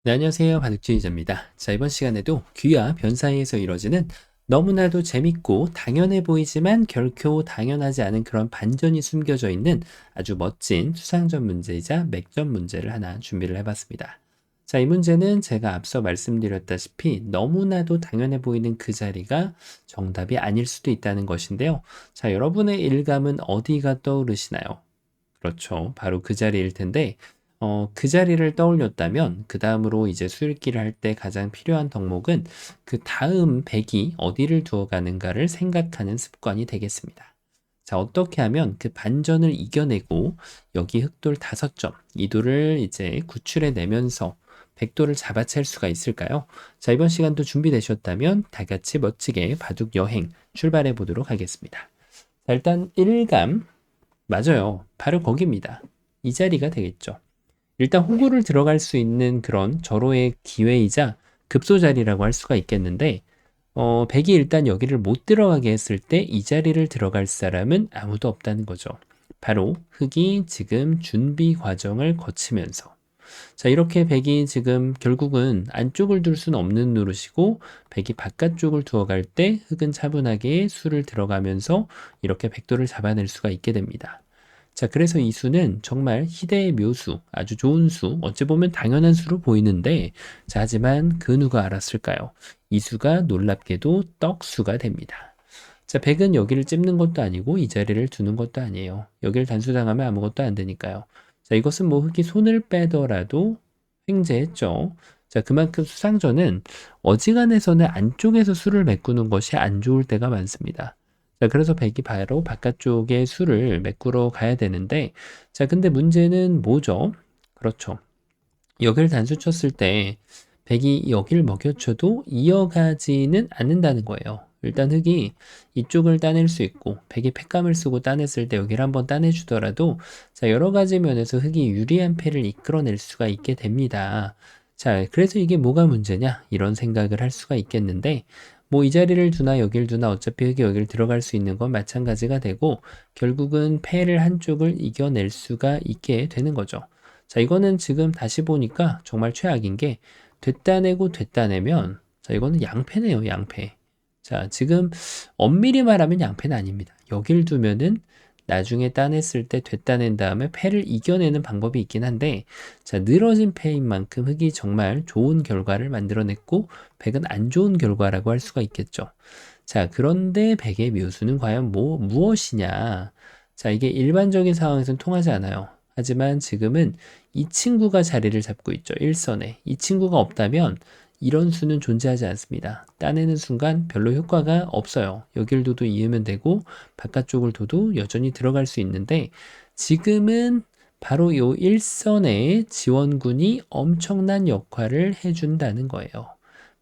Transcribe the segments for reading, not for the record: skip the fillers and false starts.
네, 안녕하세요. 바둑주의자입니다. 자, 이번 시간에도 귀와 변 사이에서 이루어지는 너무나도 재밌고 당연해 보이지만 결코 당연하지 않은 그런 반전이 숨겨져 있는 아주 멋진 수상전 문제이자 맥전 문제를 하나 준비를 해봤습니다. 자, 이 문제는 제가 앞서 말씀드렸다시피 너무나도 당연해 보이는 그 자리가 정답이 아닐 수도 있다는 것인데요. 자, 여러분의 일감은 어디가 떠오르시나요? 그렇죠. 바로 그 자리일 텐데, 그 자리를 떠올렸다면, 그 다음으로 이제 수읽기를 할 때 가장 필요한 덕목은 그 다음 백이 어디를 두어 가는가를 생각하는 습관이 되겠습니다. 자, 어떻게 하면 그 반전을 이겨내고 여기 흑돌 5점, 이도를 이제 구출해 내면서 백도를 잡아챌 수가 있을까요? 자, 이번 시간도 준비되셨다면 다 같이 멋지게 바둑 여행 출발해 보도록 하겠습니다. 자, 일단 1감, 맞아요. 바로 거기입니다. 이 자리가 되겠죠. 일단 호구를 들어갈 수 있는 그런 절호의 기회이자 급소 자리라고 할 수가 있겠는데, 백이 일단 여기를 못 들어가게 했을 때 이 자리를 들어갈 사람은 아무도 없다는 거죠. 바로 흑이 지금 준비 과정을 거치면서. 자, 이렇게 백이 지금 결국은 안쪽을 둘 수는 없는 노릇이고, 백이 바깥쪽을 두어갈 때 흑은 차분하게 수를 들어가면서 이렇게 백도를 잡아낼 수가 있게 됩니다. 자, 그래서 이 수는 정말 희대의 묘수, 아주 좋은 수, 어찌 보면 당연한 수로 보이는데, 자, 하지만 그 누가 알았을까요? 이 수가 놀랍게도 떡수가 됩니다. 자, 백은 여기를 찝는 것도 아니고 이 자리를 두는 것도 아니에요. 여기를 단수당하면 아무것도 안 되니까요. 자, 이것은 뭐 흑이 손을 빼더라도 횡재했죠. 자, 그만큼 수상전은 어지간해서는 안쪽에서 수를 메꾸는 것이 안 좋을 때가 많습니다. 자, 그래서 백이 바로 바깥쪽에 수를 메꾸러 가야 되는데, 자, 근데 문제는 뭐죠? 그렇죠. 여기를 단수 쳤을 때 백이 여기를 먹여쳐도 이어가지는 않는다는 거예요. 일단 흑이 이쪽을 따낼 수 있고 백이 패감을 쓰고 따냈을 때 여기를 한번 따내주더라도 자, 여러 가지 면에서 흑이 유리한 패를 이끌어낼 수가 있게 됩니다. 자, 그래서 이게 뭐가 문제냐? 이런 생각을 할 수가 있겠는데 뭐 이 자리를 두나 여길 두나 어차피 흑이 여길 들어갈 수 있는 건 마찬가지가 되고 결국은 패를 한쪽을 이겨낼 수가 있게 되는 거죠. 자, 이거는 지금 다시 보니까 정말 최악인 게 됐다 내고 됐다 내면 자, 이거는 양패네요, 양패. 자, 지금 엄밀히 말하면 양패는 아닙니다. 여길 두면은 나중에 따냈을 때 됐다 낸 다음에 패를 이겨내는 방법이 있긴 한데 자, 늘어진 패인 만큼 흑이 정말 좋은 결과를 만들어냈고 백은 안 좋은 결과라고 할 수가 있겠죠. 자, 그런데 백의 묘수는 과연 무엇이냐? 자, 이게 일반적인 상황에서는 통하지 않아요. 하지만 지금은 이 친구가 자리를 잡고 있죠. 1선에. 이 친구가 없다면 이런 수는 존재하지 않습니다. 따내는 순간 별로 효과가 없어요. 여길 둬도 이으면 되고 바깥쪽을 둬도 여전히 들어갈 수 있는데 지금은 바로 요 1선의 지원군이 엄청난 역할을 해준다는 거예요.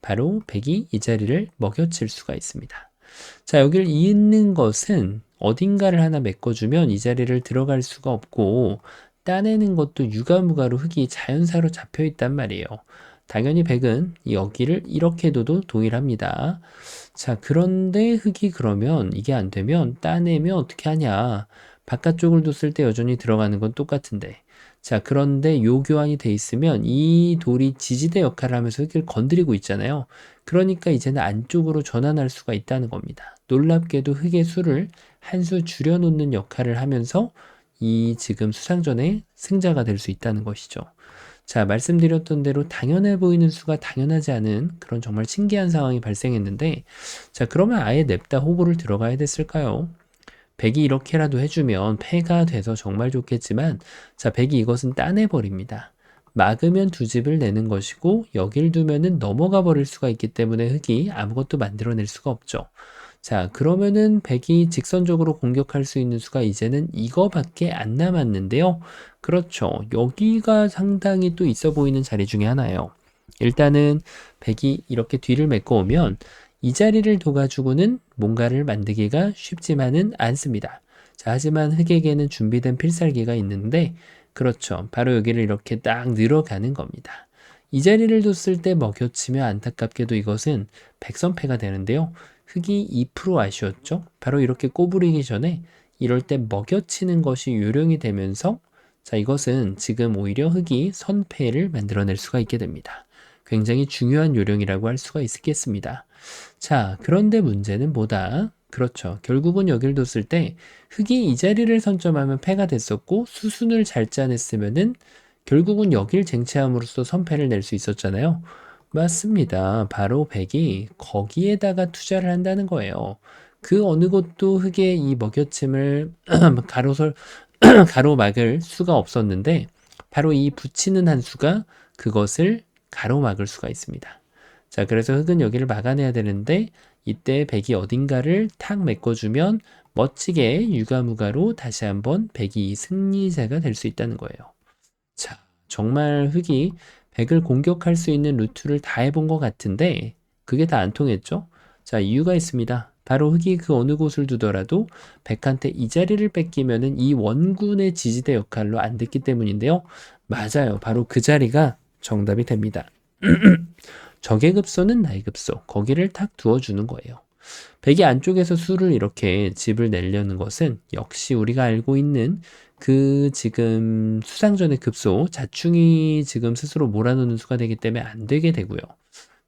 바로 백이 이 자리를 먹여칠 수가 있습니다. 자, 여길 잇는 것은 어딘가를 하나 메꿔주면 이 자리를 들어갈 수가 없고 따내는 것도 유가무가로 흙이 자연사로 잡혀 있단 말이에요. 당연히 백은 여기를 이렇게 둬도 동일합니다. 자, 그런데 흙이 그러면 이게 안 되면 따내면 어떻게 하냐? 바깥쪽을 뒀을 때 여전히 들어가는 건 똑같은데. 자, 그런데 요 교환이 돼 있으면 이 돌이 지지대 역할을 하면서 흙을 건드리고 있잖아요. 그러니까 이제는 안쪽으로 전환할 수가 있다는 겁니다. 놀랍게도 흙의 수를 한 수 줄여놓는 역할을 하면서 이 지금 수상전의 승자가 될 수 있다는 것이죠. 자, 말씀드렸던 대로 당연해 보이는 수가 당연하지 않은 그런 정말 신기한 상황이 발생했는데, 자, 그러면 아예 냅다 호구를 들어가야 됐을까요? 백이 이렇게라도 해주면 패가 돼서 정말 좋겠지만, 자, 백이 이것은 따내버립니다. 막으면 두 집을 내는 것이고, 여길 두면은 넘어가 버릴 수가 있기 때문에 흑이 아무것도 만들어낼 수가 없죠. 자, 그러면은 백이 직선적으로 공격할 수 있는 수가 이제는 이거밖에 안 남았는데요. 그렇죠. 여기가 상당히 또 있어 보이는 자리 중에 하나예요. 일단은 백이 이렇게 뒤를 메꿔 오면 이 자리를 둬가지고는 뭔가를 만들기가 쉽지만은 않습니다. 자, 하지만 흑에게는 준비된 필살기가 있는데, 그렇죠. 바로 여기를 이렇게 딱 늘어가는 겁니다. 이 자리를 뒀을 때 먹여치며 안타깝게도 이것은 백선패가 되는데요. 흑이 2% 아쉬웠죠. 바로 이렇게 꼬부리기 전에 이럴 때 먹여치는 것이 요령이 되면서 자, 이것은 지금 오히려 흑이 선패를 만들어낼 수가 있게 됩니다. 굉장히 중요한 요령이라고 할 수가 있겠습니다. 자, 그런데 문제는 뭐다? 그렇죠. 결국은 여길 뒀을 때 흙이 이 자리를 선점하면 패가 됐었고 수순을 잘 짜냈으면은 결국은 여길 쟁취함으로써 선패를 낼 수 있었잖아요. 맞습니다. 바로 백이 거기에다가 투자를 한다는 거예요. 그 어느 곳도 흙의 이 먹여침을 가로설 가로막을 수가 없었는데 바로 이 붙이는 한 수가 그것을 가로막을 수가 있습니다. 자, 그래서 흙은 여기를 막아내야 되는데 이때 백이 어딘가를 탁 메꿔주면 멋지게 유가무가로 다시 한번 백이 승리자가 될 수 있다는 거예요. 자, 정말 흙이 백을 공격할 수 있는 루트를 다 해본 것 같은데 그게 다 안 통했죠? 자, 이유가 있습니다. 바로 흙이 그 어느 곳을 두더라도 백한테 이 자리를 뺏기면은 이 원군의 지지대 역할로 안 됐기 때문인데요. 맞아요. 바로 그 자리가 정답이 됩니다. 적의 급소는 나의 급소. 거기를 탁 두어주는 거예요. 백이 안쪽에서 수를 이렇게 집을 내려는 것은 역시 우리가 알고 있는 그 지금 수상전의 급소, 자충이 지금 스스로 몰아넣는 수가 되기 때문에 안 되게 되고요.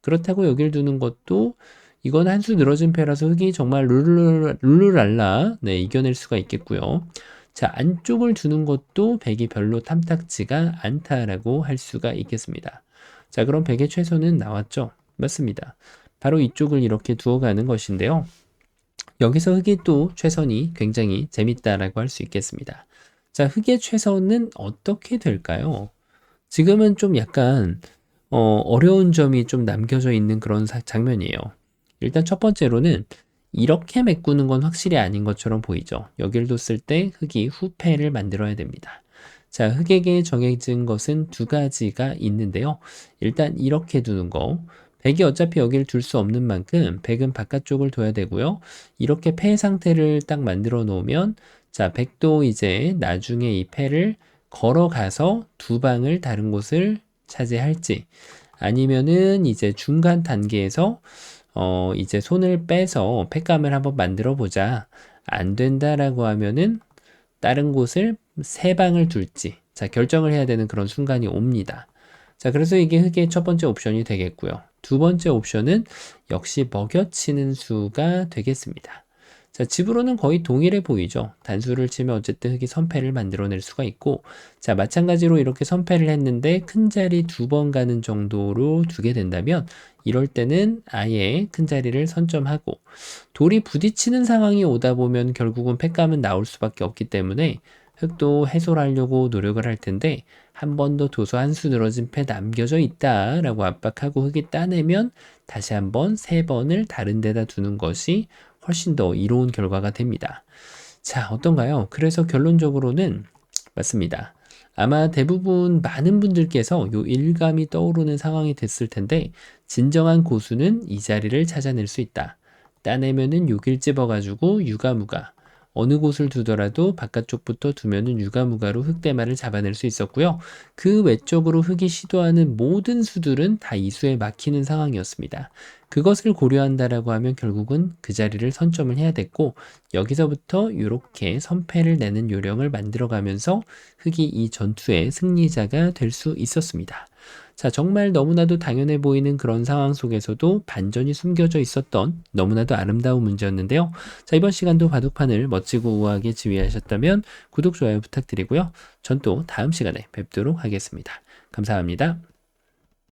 그렇다고 여길 두는 것도 이건 한 수 늘어진 패라서 흙이 정말 룰루랄라 네, 이겨낼 수가 있겠고요. 자, 안쪽을 두는 것도 백이 별로 탐탁지가 않다라고 할 수가 있겠습니다. 자, 그럼 백의 최소는 나왔죠? 맞습니다. 바로 이쪽을 이렇게 두어가는 것인데요. 여기서 흙이 또 최선이 굉장히 재밌다라고 할 수 있겠습니다. 자, 흙의 최선은 어떻게 될까요? 지금은 좀 약간 어려운 점이 좀 남겨져 있는 그런 장면이에요. 일단 첫 번째로는 이렇게 메꾸는 건 확실히 아닌 것처럼 보이죠. 여길 뒀을 때 흙이 후패를 만들어야 됩니다. 자, 흙에게 정해진 것은 두 가지가 있는데요. 일단 이렇게 두는 거. 백이 어차피 여기를 둘 수 없는 만큼 백은 바깥쪽을 둬야 되고요. 이렇게 패 상태를 딱 만들어 놓으면 자, 백도 이제 나중에 이 패를 걸어가서 두 방을 다른 곳을 차지할지 아니면은 이제 중간 단계에서 이제 손을 빼서 패감을 한번 만들어 보자. 안 된다라고 하면은 다른 곳을 세 방을 둘지 자, 결정을 해야 되는 그런 순간이 옵니다. 자, 그래서 이게 흙의 첫 번째 옵션이 되겠고요. 두 번째 옵션은 역시 먹여치는 수가 되겠습니다. 자, 집으로는 거의 동일해 보이죠. 단수를 치면 어쨌든 흙이 선패를 만들어낼 수가 있고 자, 마찬가지로 이렇게 선패를 했는데 큰 자리 두 번 가는 정도로 두게 된다면 이럴 때는 아예 큰 자리를 선점하고 돌이 부딪히는 상황이 오다 보면 결국은 패감은 나올 수밖에 없기 때문에 흙도 해소를 하려고 노력을 할 텐데 한 번 더 도서 한 수 늘어진 패 남겨져 있다 라고 압박하고 흙이 따내면 다시 한번 세 번을 다른 데다 두는 것이 훨씬 더 이로운 결과가 됩니다. 자, 어떤가요? 그래서 결론적으로는 맞습니다. 아마 대부분 많은 분들께서 요 일감이 떠오르는 상황이 됐을 텐데 진정한 고수는 이 자리를 찾아낼 수 있다. 따내면은 여길 집어가지고 유가무가 어느 곳을 두더라도 바깥쪽부터 두면은 유가무가로 흙대마를 잡아낼 수 있었고요. 그 외적으로 흙이 시도하는 모든 수들은 다 이수에 막히는 상황이었습니다. 그것을 고려한다라고 하면 결국은 그 자리를 선점을 해야 됐고 여기서부터 이렇게 선패를 내는 요령을 만들어가면서 흙이 이 전투의 승리자가 될 수 있었습니다. 자, 정말 너무나도 당연해 보이는 그런 상황 속에서도 반전이 숨겨져 있었던 너무나도 아름다운 문제였는데요. 자, 이번 시간도 바둑판을 멋지고 우아하게 지휘하셨다면 구독, 좋아요 부탁드리고요. 전 또 다음 시간에 뵙도록 하겠습니다. 감사합니다.